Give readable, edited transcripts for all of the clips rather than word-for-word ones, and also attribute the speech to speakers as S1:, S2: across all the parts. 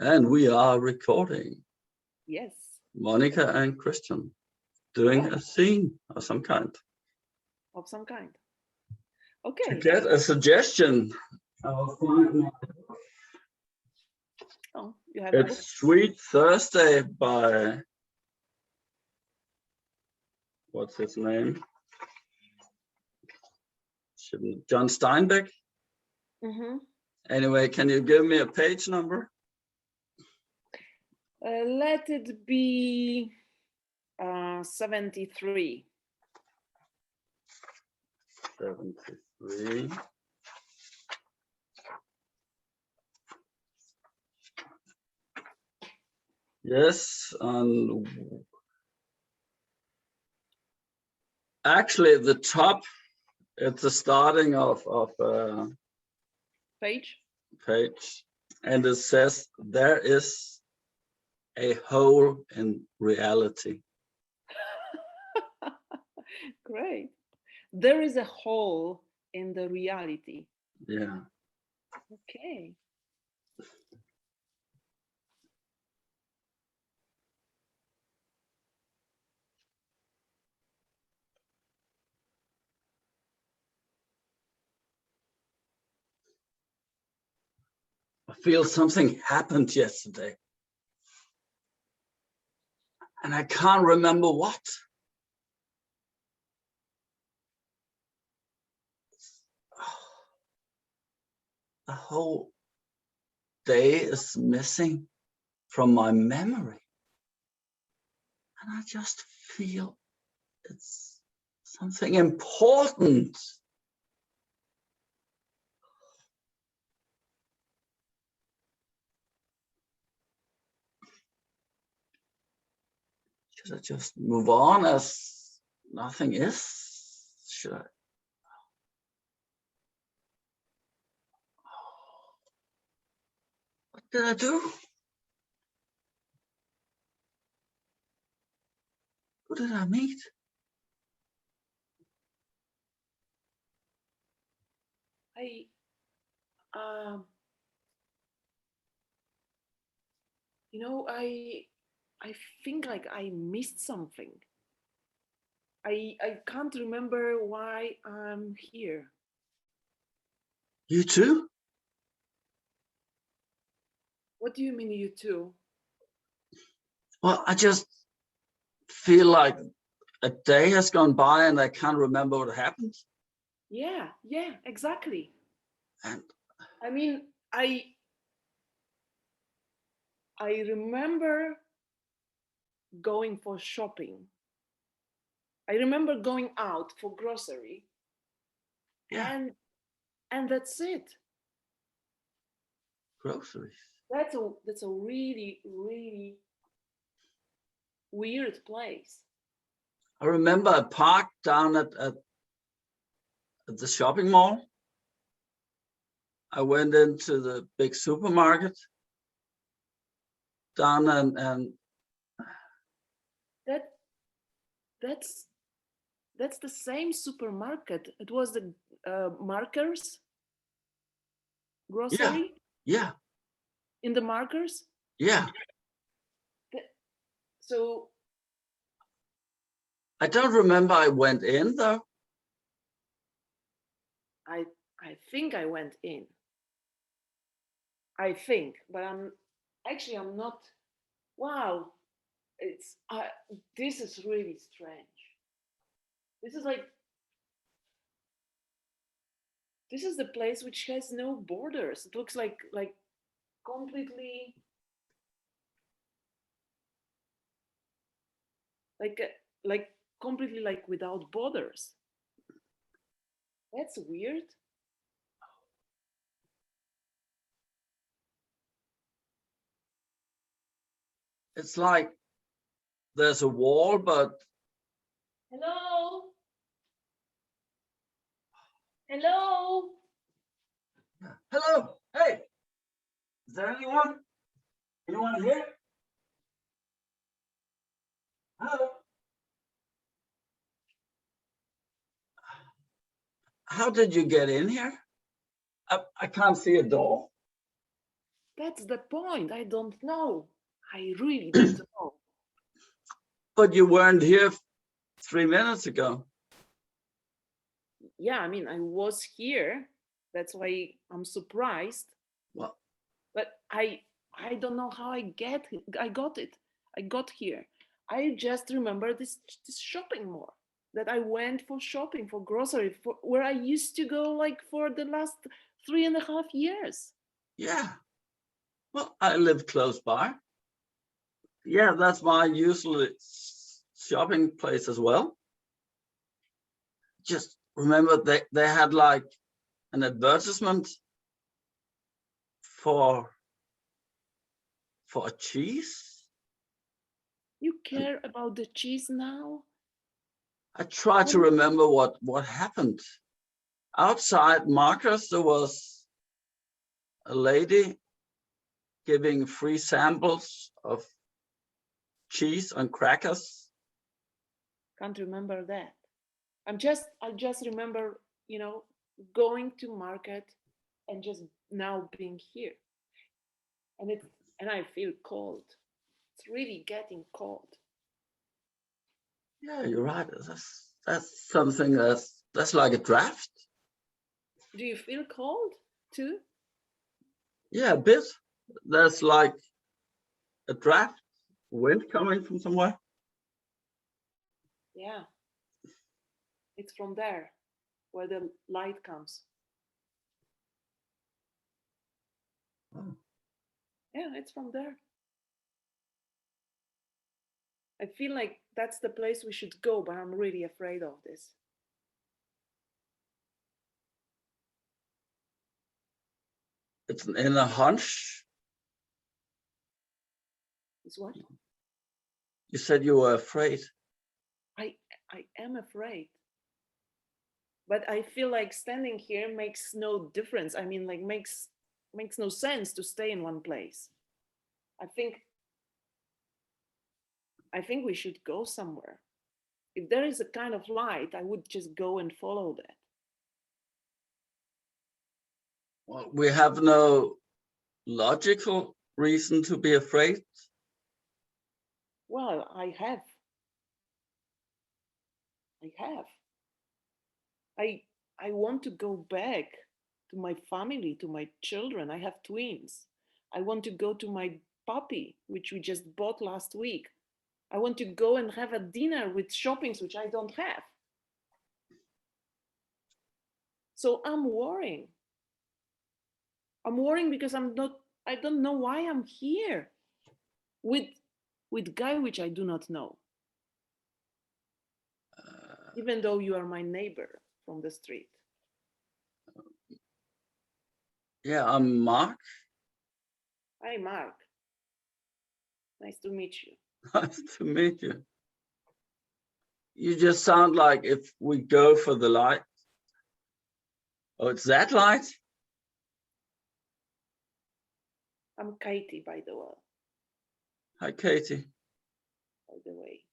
S1: And we are recording.
S2: Yes.
S1: Monica and Christian doing a scene of some kind.
S2: Of some kind.
S1: To
S2: Okay.
S1: get a suggestion.
S2: Oh, you have a book?
S1: It's Sweet Thursday by, what's his name? John Steinbeck.
S2: Mm-hmm.
S1: Anyway, can you give me a page number?
S2: Let it be 73.
S1: 73. Yes, and actually the top, it's the starting of
S2: Page?
S1: page, and it says there is a hole in reality.
S2: Great. There is a hole in the reality.
S1: Yeah.
S2: Okay.
S1: I feel something happened yesterday. And I can't remember what. The whole day is missing from my memory. And I just feel it's something important. Should I just move on as nothing is? Should I? What did I do? Who did I meet?
S2: I think like I missed something. I can't remember why I'm here.
S1: You too?
S2: What do you mean, you too?
S1: Well, I just feel like a day has gone by and I can't remember what happened.
S2: Yeah, exactly.
S1: And
S2: I mean, I remember going for shopping. I remember going out for grocery.
S1: yeah,
S2: and that's it.
S1: groceries.
S2: That's a really, really weird place.
S1: I remember I parked down at the shopping mall. I went into the big supermarket down and
S2: that's the same supermarket. It was the Markers grocery.
S1: Yeah.
S2: In the Markers.
S1: Yeah.
S2: So
S1: I don't remember I went in though.
S2: I think I went in. I think, but I'm not. Wow, it's this is really strange. This is the place which has no borders. It looks like completely like completely like without borders. That's weird.
S1: It's like there's a wall, but
S2: Hello.
S1: hello, hey, is there anyone? Anyone here? Hello. How did you get in here? I can't see a door.
S2: That's the point. I don't know. I really don't know.
S1: But you weren't here 3 minutes ago.
S2: Yeah, I mean, I was here. That's why I'm surprised.
S1: Well,
S2: But I don't know how I got it. I got here. I just remember this shopping mall that I went for shopping, for grocery, for where I used to go like for the last 3.5 years.
S1: yeah. Well, I live close by. Yeah, that's my usual shopping place as well. Just remember they had like an advertisement for a cheese.
S2: You care about the cheese now?
S1: I try to remember what happened. Outside Marcus, there was a lady giving free samples of cheese and crackers.
S2: Can't remember that. I just remember, going to market and just now being here. And I feel cold. It's really getting cold.
S1: Yeah, you're right. That's something that's like a draft.
S2: Do you feel cold too?
S1: Yeah, a bit. There's like a draft, wind coming from somewhere.
S2: Yeah. It's from there where the light comes.
S1: Oh.
S2: Yeah, it's from there. I feel like that's the place we should go, but I'm really afraid of this.
S1: It's in a hunch.
S2: Is what?
S1: You said you were afraid.
S2: I am afraid. But I feel like standing here makes no difference. I mean, like makes no sense to stay in one place. I think we should go somewhere. If there is a kind of light, I would just go and follow that.
S1: Well, we have no logical reason to be afraid.
S2: Well, I have. I want to go back to my family, to my children. I have twins. I want to go to my puppy, which we just bought last week. I want to go and have a dinner with shoppings, which I don't have. So I'm worrying. I'm worrying because I don't know why I'm here with guy which I do not know. Even though you are my neighbor from the street.
S1: Yeah, I'm Mark.
S2: Hi, Mark. Nice to meet you.
S1: Nice to meet you. You just sound like if we go for the light. Oh, it's that light?
S2: I'm Katie, by the way.
S1: Hi, Katie.
S2: By the way.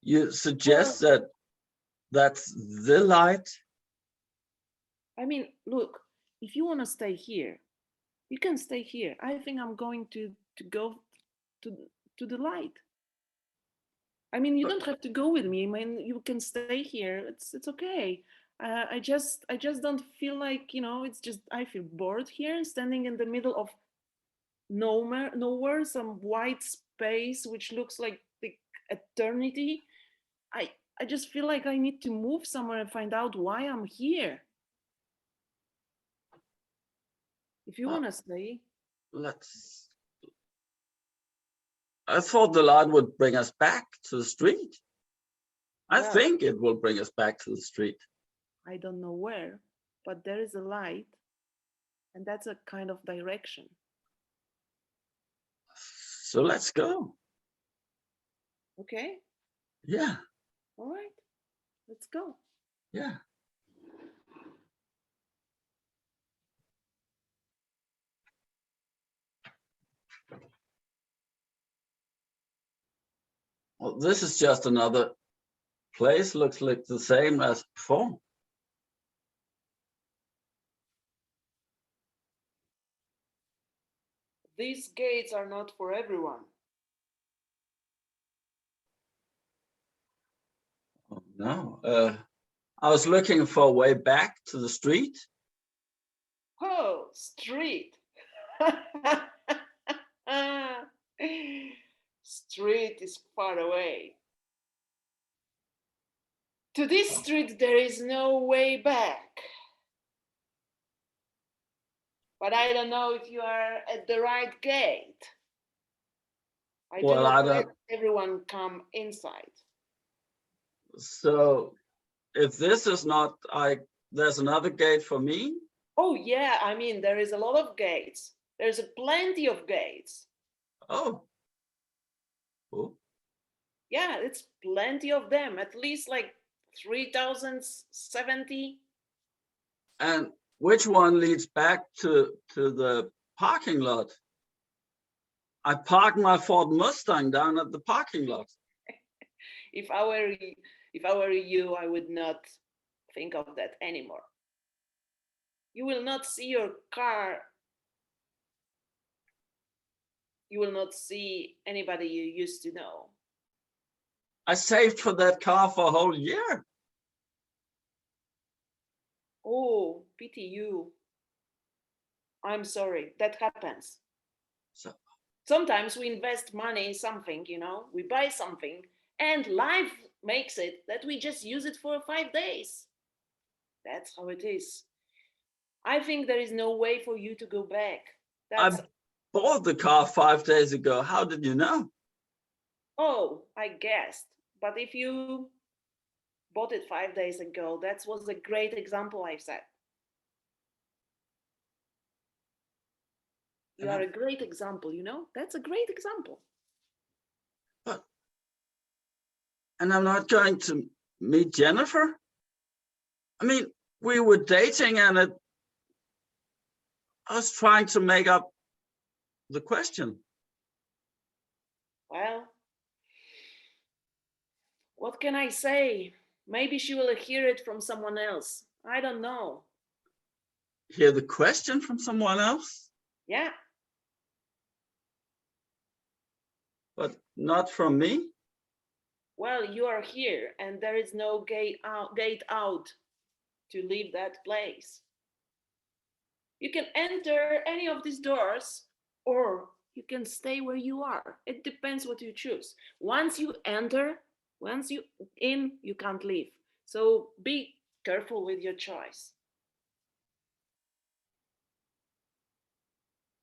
S1: You suggest that that's the light?
S2: I mean, look, if you want to stay here, you can stay here. I think I'm going to go to the light. I mean, you don't have to go with me. I mean, you can stay here. It's okay. I just don't feel like, it's just I feel bored here, standing in the middle of nowhere, some white space which looks like the eternity. I just feel like I need to move somewhere and find out why I'm here. If you want to stay.
S1: I thought the light would bring us back to the street. I think it will bring us back to the street.
S2: I don't know where, but there is a light, and that's a kind of direction.
S1: So let's go.
S2: Okay.
S1: Yeah.
S2: All right. Let's go.
S1: Yeah. Well, this is just another place. Looks like the same as before.
S2: these gates are not for everyone.
S1: Oh, no. I was looking for a way back to the street.
S2: Oh, street. Street is far away. To this street there is no way back. But I don't know if you are at the right gate. I do
S1: Well, I
S2: not let
S1: don't.
S2: everyone come inside.
S1: So if this is not, there's another gate for me.
S2: Oh yeah, I mean there is a lot of gates. There's plenty of gates.
S1: Oh. Oh.
S2: Yeah, it's plenty of them. At least like 3070.
S1: And which one leads back to the parking lot? I parked my Ford Mustang down at the parking lot.
S2: If I were you, I would not think of that anymore. You will not see your car. You will not see anybody you used to know.
S1: I saved for that car for a whole year.
S2: Oh, pity you. I'm sorry, that happens.
S1: So,
S2: Sometimes we invest money in something, we buy something, and life makes it that we just use it for 5 days. That's how it is. I think there is no way for you to go back. That's,
S1: I bought the car 5 days ago. How did you know?
S2: oh, I guessed. But if you bought it 5 days ago, that was a great example, I said. You are a great example, That's a great example.
S1: But, and I'm not going to meet Jennifer? I mean, we were dating and I was trying to make up the question.
S2: Well, what can I say? Maybe she will hear it from someone else. I don't know.
S1: Hear the question from someone else?
S2: Yeah.
S1: But not from me?
S2: Well, you are here and there is no gate out to leave that place. You can enter any of these doors or you can stay where you are. It depends what you choose. Once you enter, once you in, you can't leave. So be careful with your choice.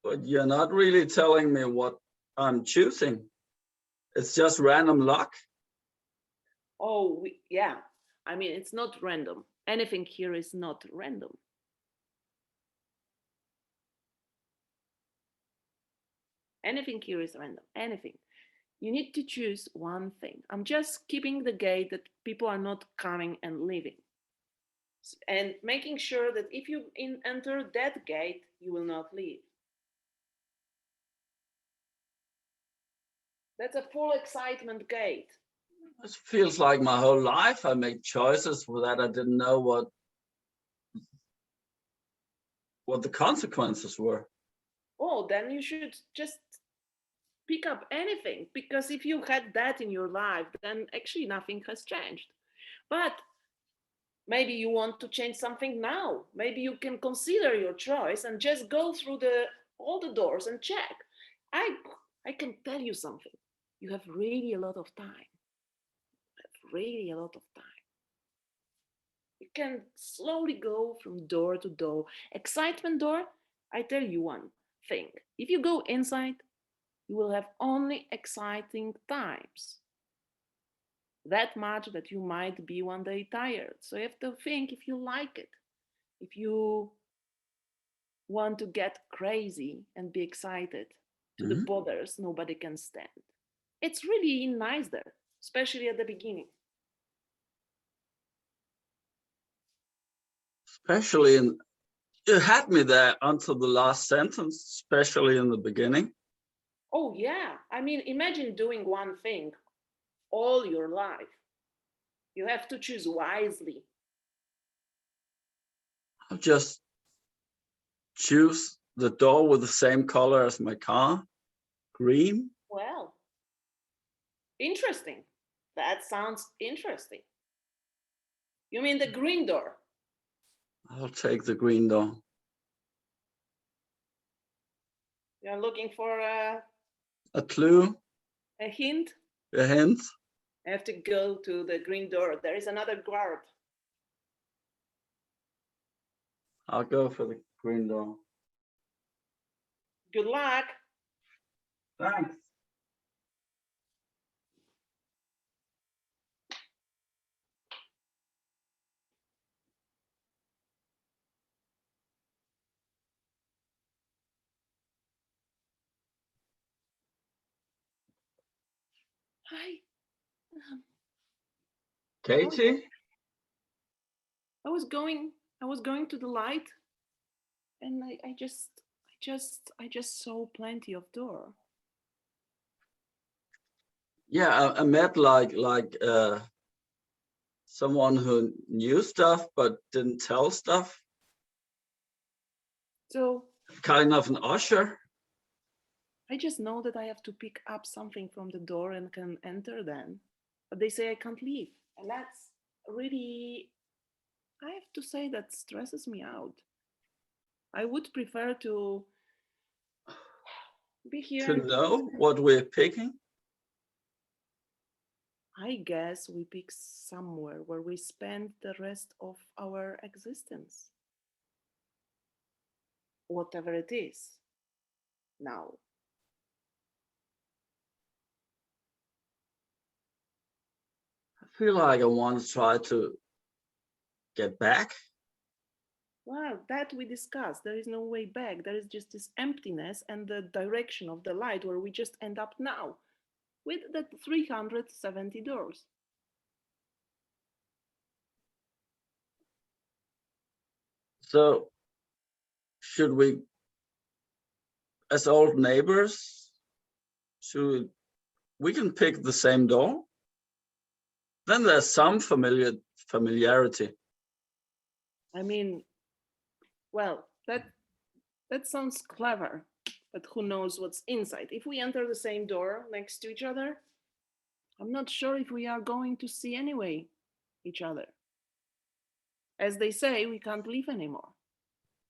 S1: But you're not really telling me what I'm choosing. It's just random luck.
S2: Oh, yeah. I mean, it's not random. Anything here is not random. Anything here is random. Anything. You need to choose one thing. I'm just keeping the gate that people are not coming and leaving. And making sure that if you enter that gate, you will not leave. That's a full excitement gate.
S1: It feels like my whole life I made choices for that I didn't know what the consequences were.
S2: Oh, then you should just pick up anything, because if you had that in your life, then actually nothing has changed. But maybe you want to change something now. Maybe you can consider your choice and just go through all the doors and check. I can tell you something. You have really a lot of time. Really a lot of time. You can slowly go from door to door. Excitement door, I tell you one thing. If you go inside, you will have only exciting times. That much that you might be one day tired. So you have to think if you like it. If you want to get crazy and be excited to the borders nobody can stand. It's really nice there, especially at the beginning.
S1: Especially you had me there until the last sentence, especially in the beginning.
S2: Oh yeah, I mean, imagine doing one thing all your life. You have to choose wisely.
S1: I'll just choose the door with the same color as my car, green.
S2: Well, interesting. That sounds interesting. You mean the green door?
S1: I'll take the green door.
S2: You're looking for
S1: A clue,
S2: a hint?
S1: a hint.
S2: I have to go to the green door. There is another guard.
S1: I'll go for the green door.
S2: Good luck.
S1: Thanks.
S2: Hi.
S1: Katie?
S2: I was going to the light, and I just saw plenty of door.
S1: Yeah, I met like someone who knew stuff but didn't tell stuff.
S2: So
S1: Kind of an usher.
S2: I just know that I have to pick up something from the door and can enter then. But they say I can't leave. And that's really, I have to say, that stresses me out. I would prefer to be here.
S1: To know what we're picking.
S2: I guess we pick somewhere where we spend the rest of our existence. Whatever it is. Now.
S1: I feel like I want to try to get back.
S2: Well, that we discussed. There is no way back. There is just this emptiness and the direction of the light where we just end up now with the 370 doors.
S1: So should we, as old neighbors, we can pick the same door? Then there's some familiarity.
S2: I mean, well, that sounds clever, but who knows what's inside? If we enter the same door next to each other, I'm not sure if we are going to see anyway each other. As they say, we can't leave anymore.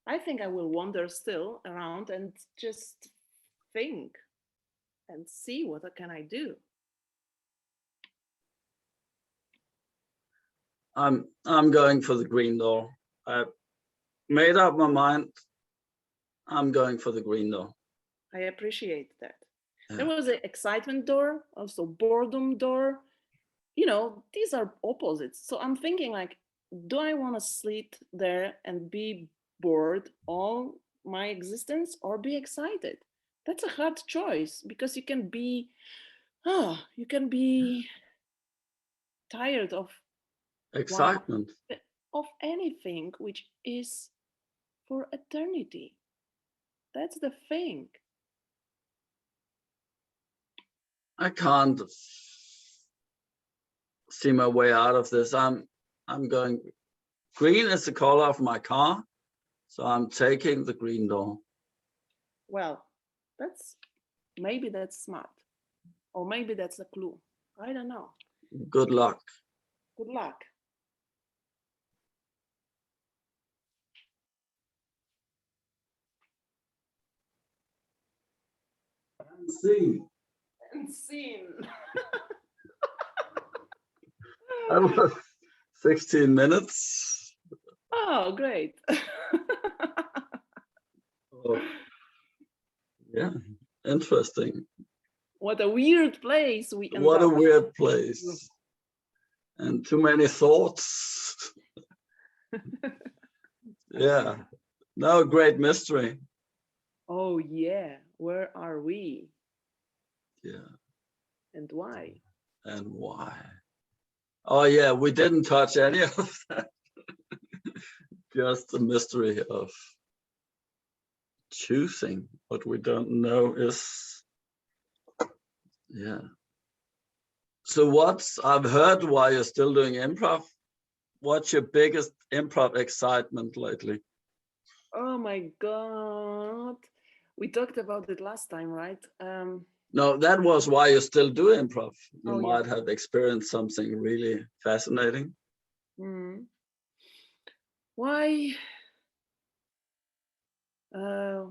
S2: I think I will wander still around and just think and see what can I do.
S1: I'm going for the green door. I made up my mind. I'm going for the green door.
S2: I appreciate that.
S1: Yeah.
S2: There was an excitement door, also boredom door. You know, these are opposites. So I'm thinking like, do I want to sit there and be bored all my existence or be excited? That's a hard choice because you can be tired of
S1: Excitement.
S2: of anything which is for eternity. That's the thing.
S1: I can't see my way out of this. I'm going. Green is the color of my car, so I'm taking the green door.
S2: Well, maybe that's smart, or maybe that's a clue. I don't know.
S1: Good luck.
S2: Good luck.
S1: See.
S2: And scene.
S1: That was 16 minutes.
S2: Oh, great.
S1: Oh, yeah, interesting.
S2: What a weird place we end
S1: What a
S2: up.
S1: weird place. And too many thoughts. Yeah. No, great mystery.
S2: Oh, yeah. Where are we?
S1: Yeah.
S2: And why?
S1: And why? Oh, yeah, we didn't touch any of that. Just the mystery of choosing what we don't know is, yeah. So I've heard why you're still doing improv. What's your biggest improv excitement lately?
S2: Oh my God. We talked about it last time, right?
S1: No, that was why you still do improv. You
S2: Oh yeah.
S1: might have experienced something really fascinating.
S2: Mm. Why? Uh,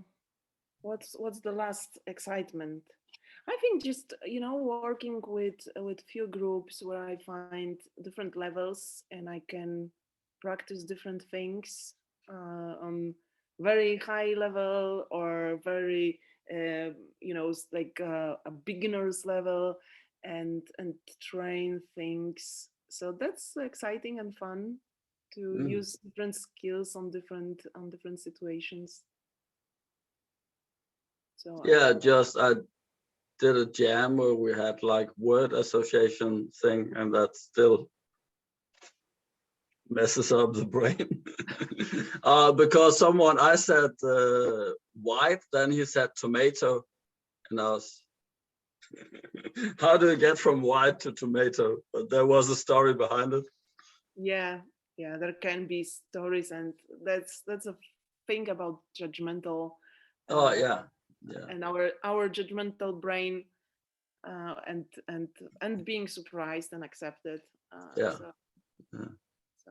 S2: what's the last excitement? I think just working with few groups where I find different levels and I can practice different things on very high level or very like a beginner's level and train things. So that's exciting and fun to
S1: Mm.
S2: use different skills on different situations. So
S1: Yeah, just I did a jam where we had like word association thing, and that still messes up the brain. Because I said white, then he said tomato, and I was, how do you get from white to tomato? But there was a story behind it.
S2: yeah, yeah, there can be stories, and that's a thing about judgmental
S1: Oh
S2: uh,
S1: yeah, yeah,
S2: and our judgmental brain and being surprised and accepted.
S1: yeah, yeah,
S2: So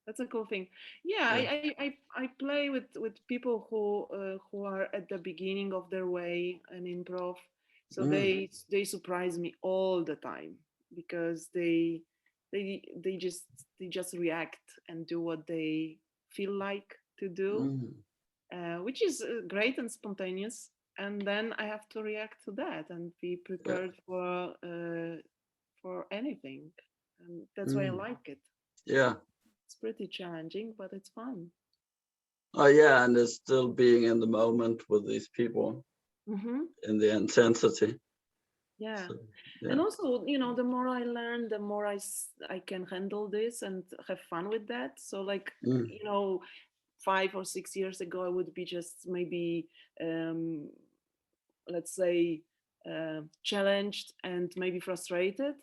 S2: that's a cool thing. Yeah,
S1: yeah.
S2: I play with people who are at the beginning of their way in improv, so
S1: Mm,
S2: they surprise me all the time because they just they just react and do what they feel like to do,
S1: mm,
S2: which is great and spontaneous. And then I have to react to that and be
S1: yeah,
S2: prepared for anything, and that's why I
S1: mm,
S2: like it.
S1: yeah.
S2: It's pretty challenging, but it's fun.
S1: Oh yeah, and it's still being in the moment with these people
S2: Hmm.
S1: in the intensity.
S2: Yeah.
S1: So
S2: And
S1: yeah.
S2: also, the more I learn, the more I can handle this and have fun with that. So, like,
S1: Mm,
S2: 5 or 6 years ago, I would be just maybe, um, let's say, challenged and maybe frustrated.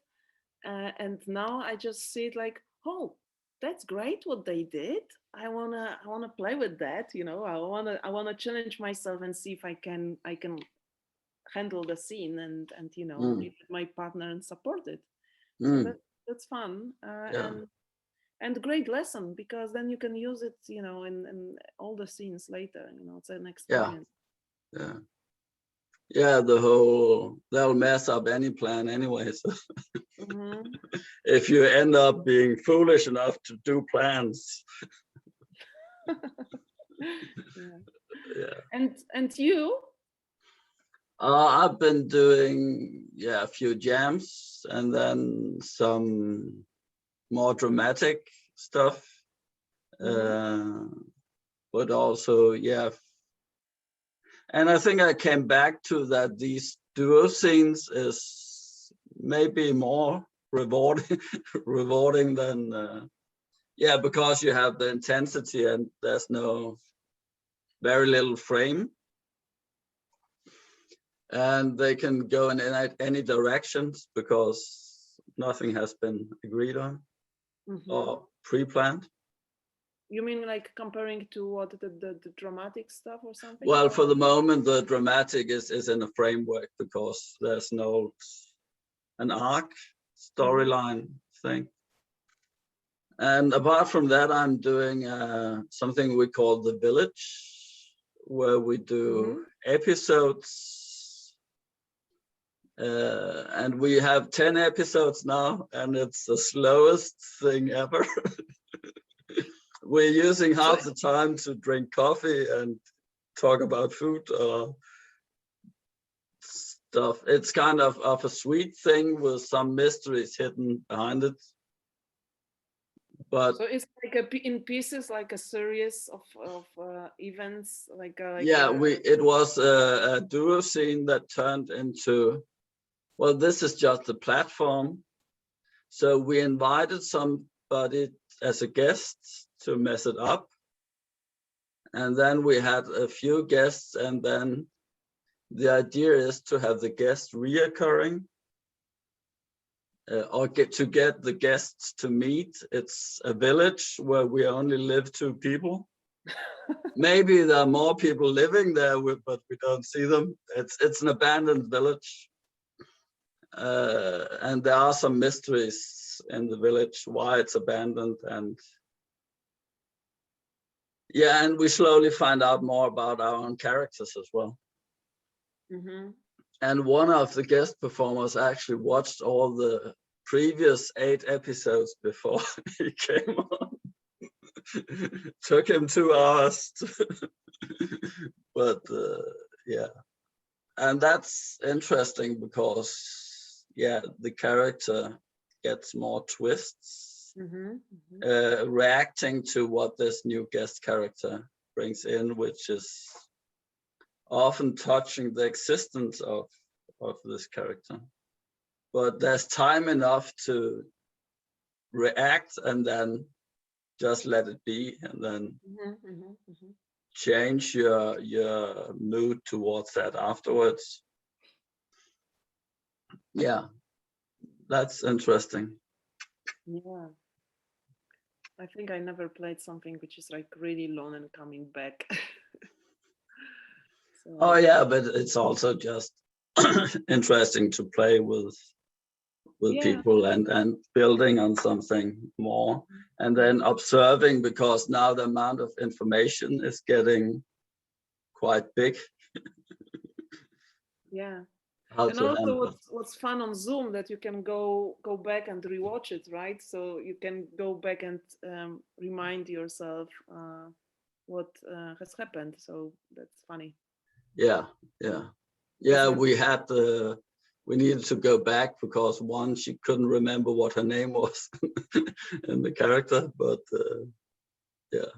S2: And now I just see it like, oh, that's great what they did. I wanna play with that. I wanna challenge myself and see if I can handle the scene and be
S1: mm,
S2: with my partner and support it. So
S1: mm,
S2: that's fun,
S1: yeah,
S2: and great lesson because then you can use it in all the scenes later. It's an
S1: yeah,
S2: experience.
S1: yeah. Yeah, they'll mess up any plan anyway. So
S2: Hmm.
S1: if you end up being foolish enough to do plans,
S2: Yeah.
S1: yeah.
S2: And you.
S1: I've been doing a few jams and then some more dramatic stuff.
S2: Hmm.
S1: Uh, but also, yeah. And I think I came back to that these duo scenes is maybe more rewarding, rewarding than because you have the intensity and there's no very little frame, and they can go in any directions because nothing has been agreed on
S2: Hmm.
S1: or pre-planned.
S2: You mean like comparing to what the dramatic stuff or something?
S1: Well, for
S2: Or
S1: the moment, the dramatic is in a framework because there's no an arc
S2: hmm.
S1: storyline thing. And apart from that, I'm doing something we call the village, where we do
S2: Hmm.
S1: episodes. And we have 10 episodes now, and it's the slowest thing ever. We're using
S2: So
S1: half the time to drink coffee and talk about food or stuff. It's kind of a sweet thing with some mysteries hidden behind it. But
S2: so it's like in pieces, like a series of events, like
S1: yeah,
S2: a.
S1: it was a duo scene that turned into, well, this is just a platform. So we invited somebody as a guest to mess it up. And then we had a few guests, and then the idea is to have the guests reoccurring, or get the guests to meet. It's a village where we only live two people. Maybe there are more people living there, but we don't see them. It's an abandoned village. And there are some mysteries in the village, why it's abandoned. And yeah, and we slowly find out more about our own characters as well.
S2: Mm-hmm.
S1: And one of the guest performers actually watched all the previous 8 episodes before he came on. Took him 2 hours. But yeah, and that's interesting because, yeah, the character gets more twists,
S2: Mm-hmm. Mm-hmm.
S1: reacting to what this new guest character brings in, which is often touching the existence of this character. But there's time enough to react and then just let it be, and then
S2: Mm-hmm. Mm-hmm. Mm-hmm.
S1: change your mood towards that afterwards. Yeah, that's interesting.
S2: Yeah. I think I never played something which is like really long and coming back. So,
S1: Oh yeah, but it's also just interesting to play with
S2: yeah.
S1: people and building on something more, and then observing, because now the amount of information is getting quite big.
S2: Yeah.
S1: How
S2: And
S1: to
S2: also
S1: handle.
S2: what's fun on Zoom that you can go back and rewatch it, right? So you can go back and remind yourself what has happened. So that's funny.
S1: Yeah, yeah, yeah.
S2: Doesn't
S1: We had we needed to go back because one, she couldn't remember what her name was in the character, but yeah.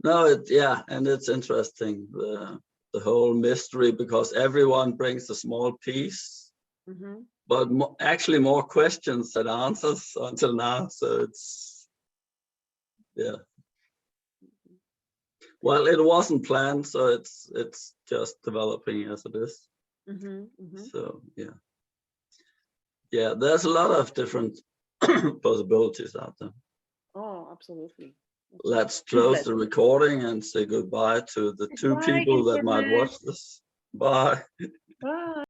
S1: No, yeah, and it's interesting, the whole mystery, because everyone brings a small piece,
S2: mm-hmm.
S1: but actually more questions than answers until now. So it's, yeah. Well, it wasn't planned, so it's just developing as it is.
S2: Mm-hmm. Mm-hmm.
S1: So yeah, yeah. There's a lot of different possibilities out there.
S2: Oh, absolutely.
S1: Let's close the recording and say goodbye to the 2
S2: Bye,
S1: people that might
S2: internet.
S1: watch this. Bye.
S2: Bye.